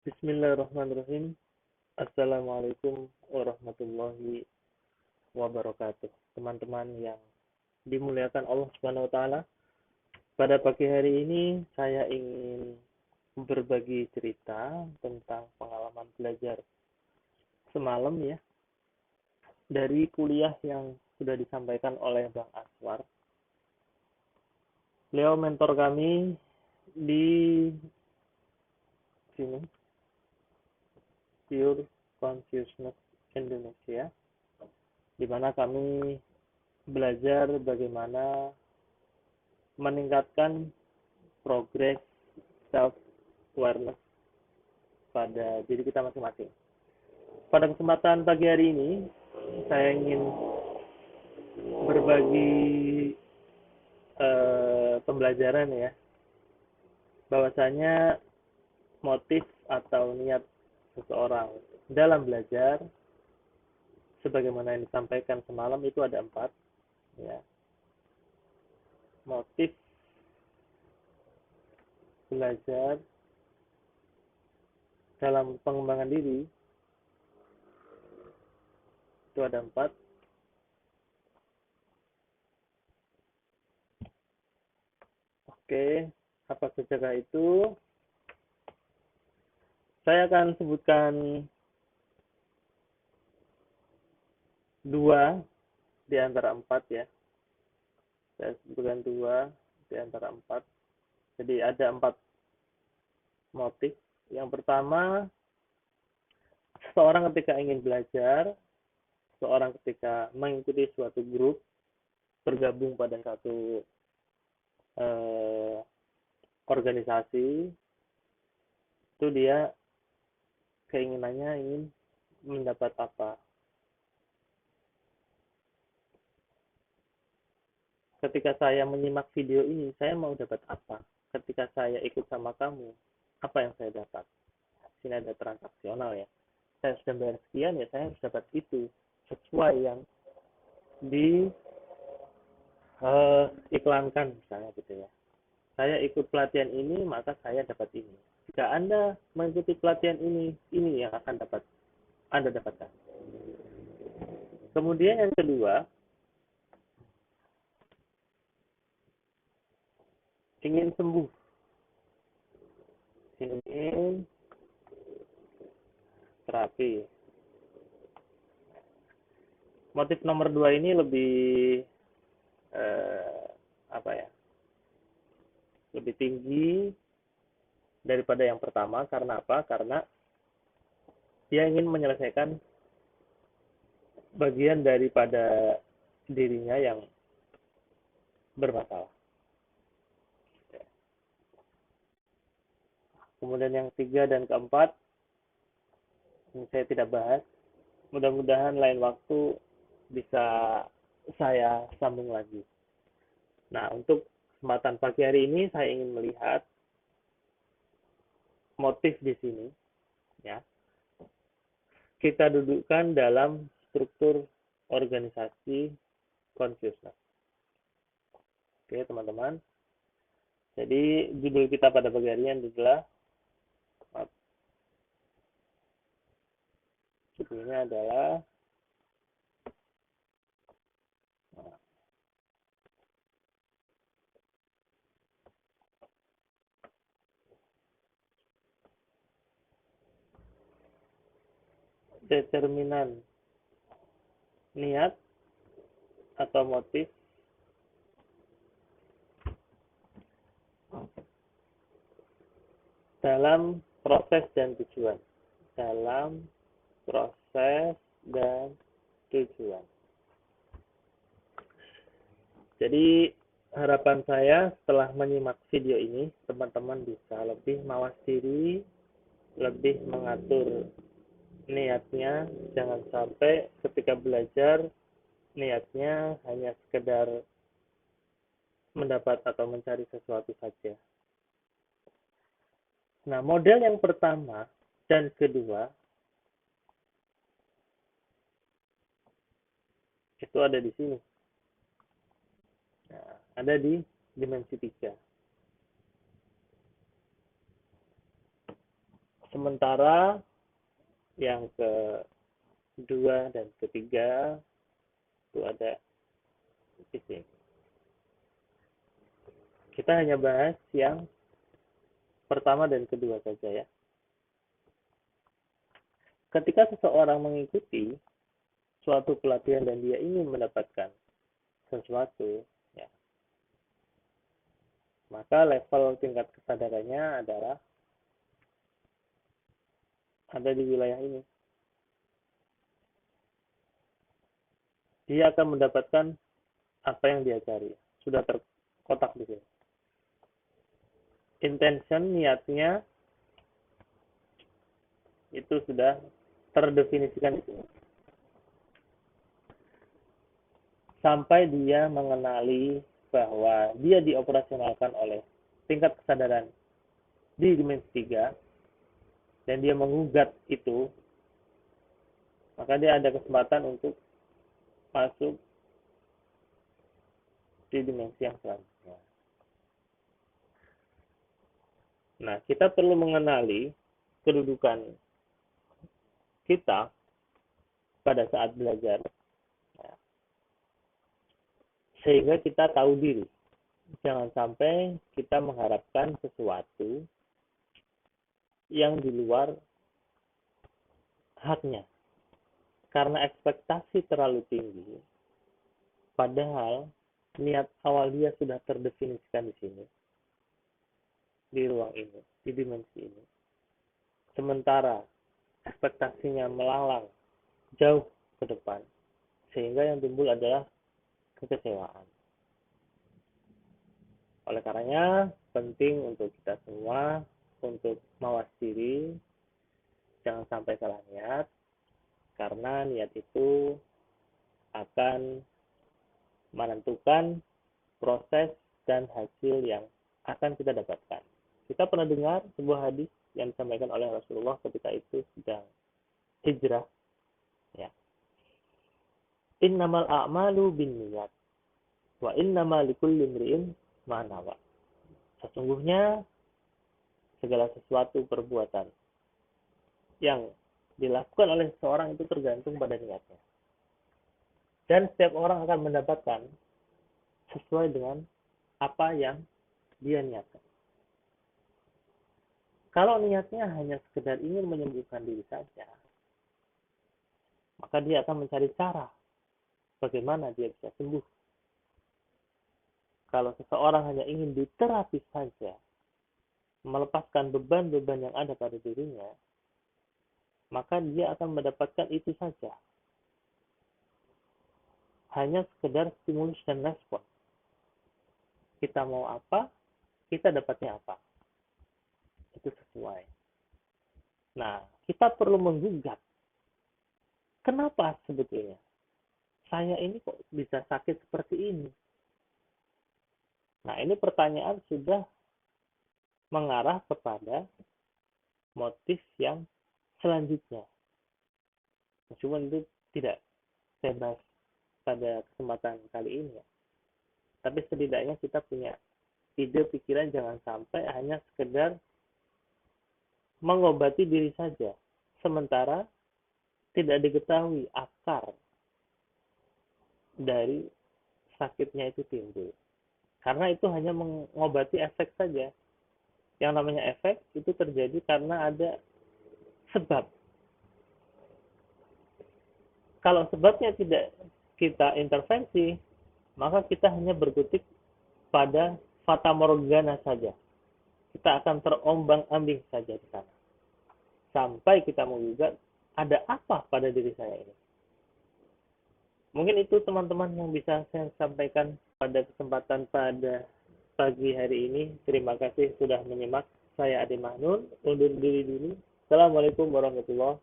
Bismillahirrahmanirrahim. Assalamualaikum warahmatullahi wabarakatuh. Teman-teman yang dimuliakan Allah Subhanahu wa taala, pada pagi hari ini saya ingin berbagi cerita tentang pengalaman belajar semalam ya dari kuliah yang sudah disampaikan oleh Bang Aswar. Beliau mentor kami di sini, Pure Consciousness Indonesia, di mana kami belajar bagaimana meningkatkan progres self awareness pada diri kita masing-masing. Pada kesempatan pagi hari ini, saya ingin berbagi pembelajaran ya, bahwasanya motif atau niat seseorang dalam belajar, sebagaimana yang disampaikan semalam itu ada 4 ya. Motif belajar dalam pengembangan diri itu ada 4. Oke, apa saja itu? Saya akan sebutkan 2 di antara 4 ya. Saya sebutkan 2 di antara 4. Jadi ada 4 motif. Yang pertama, seorang ketika ingin belajar, seorang ketika mengikuti suatu grup, bergabung pada satu organisasi, itu dia keinginannya ingin mendapat apa. Ketika saya menyimak video ini, saya mau dapat apa? Ketika saya ikut sama kamu, apa yang saya dapat? Sini ada transaksional ya. Saya sudah bayar sekian, ya saya harus dapat itu sesuai yang di iklankan misalnya gitu ya. Saya ikut pelatihan ini, maka saya dapat ini. Jika Anda mengikuti pelatihan ini yang akan Anda dapatkan. Kemudian yang kedua, ingin sembuh. Ingin terapi. Motif nomor 2 ini lebih apa ya? Lebih tinggi daripada yang pertama. Karena apa? Karena dia ingin menyelesaikan bagian daripada dirinya yang bermasalah. Kemudian yang 3 dan keempat, ini saya tidak bahas. Mudah-mudahan lain waktu bisa saya sambung lagi. Nah, untuk kesempatan pagi hari ini saya ingin melihat motif di sini ya. Kita dudukkan dalam struktur organisasi consciousness. Oke, teman-teman. Jadi judul kita pada pagi hari ini adalah judulnya adalah determinan niat atau motif dalam proses dan tujuan. Dalam proses dan tujuan. Jadi harapan saya setelah menyimak video ini, teman-teman bisa lebih mawas diri, lebih mengatur niatnya. Jangan sampai ketika belajar niatnya hanya sekedar mendapat atau mencari sesuatu saja. Nah, model yang pertama dan kedua itu ada di sini. Nah, ada di dimensi 3. Sementara yang kedua dan ketiga itu ada di sini. Kita hanya bahas yang pertama dan kedua saja ya. Ketika seseorang mengikuti suatu pelatihan dan dia ingin mendapatkan sesuatu, ya, maka level tingkat kesadarannya adalah ada di wilayah ini. Dia akan mendapatkan apa yang dia cari. Sudah terkotak di sini. Intention, niatnya, itu sudah terdefinisikan di sini. Sampai dia mengenali bahwa dia dioperasionalkan oleh tingkat kesadaran di dimensi 3 dan dia menggugat itu, maka dia ada kesempatan untuk masuk di dimensi yang selanjutnya. Nah, kita perlu mengenali kedudukan kita pada saat belajar, sehingga kita tahu diri. Jangan sampai kita mengharapkan sesuatu yang di luar haknya. Karena ekspektasi terlalu tinggi, padahal niat awal dia sudah terdefinisikan di sini, di ruang ini, di dimensi ini. Sementara ekspektasinya melalang jauh ke depan, sehingga yang timbul adalah kekecewaan. Oleh karenanya, penting untuk kita semua untuk mawas diri, jangan sampai salah niat, karena niat itu akan menentukan proses dan hasil yang akan kita dapatkan. Kita pernah dengar sebuah hadis yang disampaikan oleh Rasulullah ketika itu sedang hijrah, ya. Innamal a'malu binniyat wa innamal likulli imri'in ma nawa. Sesungguhnya segala sesuatu perbuatan yang dilakukan oleh seseorang itu tergantung pada niatnya. Dan setiap orang akan mendapatkan sesuai dengan apa yang dia niatkan. Kalau niatnya hanya sekedar ingin menyembuhkan diri saja, maka dia akan mencari cara bagaimana dia bisa sembuh. Kalau seseorang hanya ingin diterapi saja, melepaskan beban-beban yang ada pada dirinya, maka dia akan mendapatkan itu saja. Hanya sekedar stimulus dan respon. Kita mau apa, kita dapatnya apa. Itu sesuai. Nah, kita perlu menggugat. Kenapa sebetulnya saya ini kok bisa sakit seperti ini? Nah, ini pertanyaan sudah mengarah kepada motif yang selanjutnya. Cuma itu tidak saya bahas pada kesempatan kali ini ya. Tapi setidaknya kita punya ide pikiran jangan sampai hanya sekedar mengobati diri saja. Sementara tidak diketahui akar dari sakitnya itu timbul. Karena itu hanya mengobati efek saja. Yang namanya efek itu terjadi karena ada sebab. Kalau sebabnya tidak kita intervensi, maka kita hanya berkutik pada fata morgana saja. Kita akan terombang-ambing saja di sana. Sampai kita menggugat, ada apa pada diri saya ini? Mungkin itu teman-teman yang bisa saya sampaikan pada kesempatan pada pagi hari ini. Terima kasih sudah menyimak. Saya Adi Mahnun, undur diri dulu. Assalamualaikum warahmatullahi wabarakatuh.